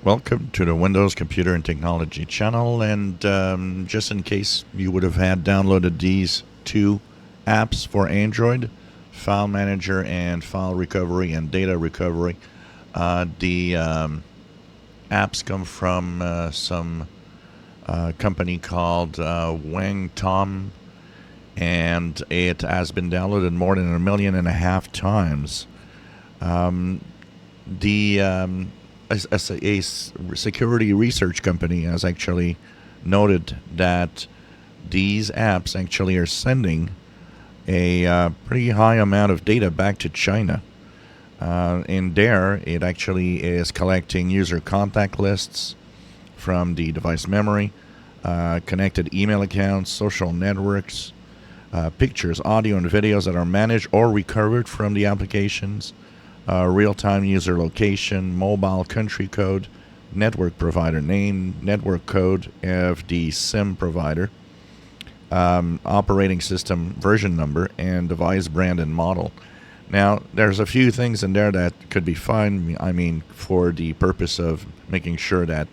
Welcome to the Windows Computer and Technology channel. And just in case you would have had downloaded these two apps for Android, File Manager and File Recovery and Data Recovery, the apps come from some company called Wang Tom, and it has been downloaded more than 1.5 million times. The security research company has actually noted that these apps actually are sending a pretty high amount of data back to China. In there, it actually is collecting user contact lists from the device memory, connected email accounts, social networks, pictures, audio, and videos that are managed or recovered from the applications, real-time user location, mobile country code, network provider name, network code of the SIM provider, operating system version number, and device brand and model. Now, there's a few things in there that could be fine. I mean, for the purpose of making sure that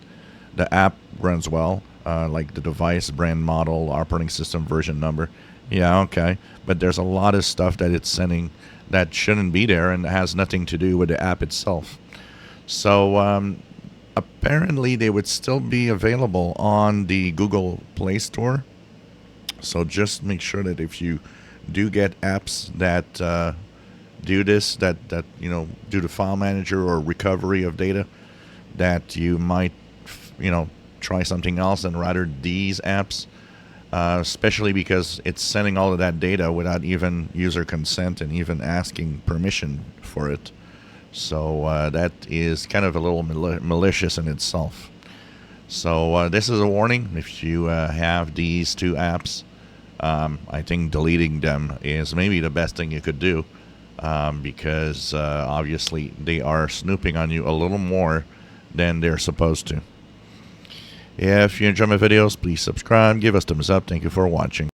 the app runs well, like the device brand model, operating system version number. Yeah, okay. But there's a lot of stuff that it's sending that shouldn't be there and has nothing to do with the app itself. So apparently they would still be available on the Google Play Store. So just make sure that if you do get apps that do this, that do the file manager or recovery of data, that you might try something else and rather these apps. Especially because it's sending all of that data without even user consent and even asking permission for it. So that is kind of a little malicious in itself. So this is a warning. If you have these two apps, I think deleting them is maybe the best thing you could do, because obviously they are snooping on you a little more than they're supposed to. If you enjoy my videos, please subscribe, give us thumbs up. Thank you for watching.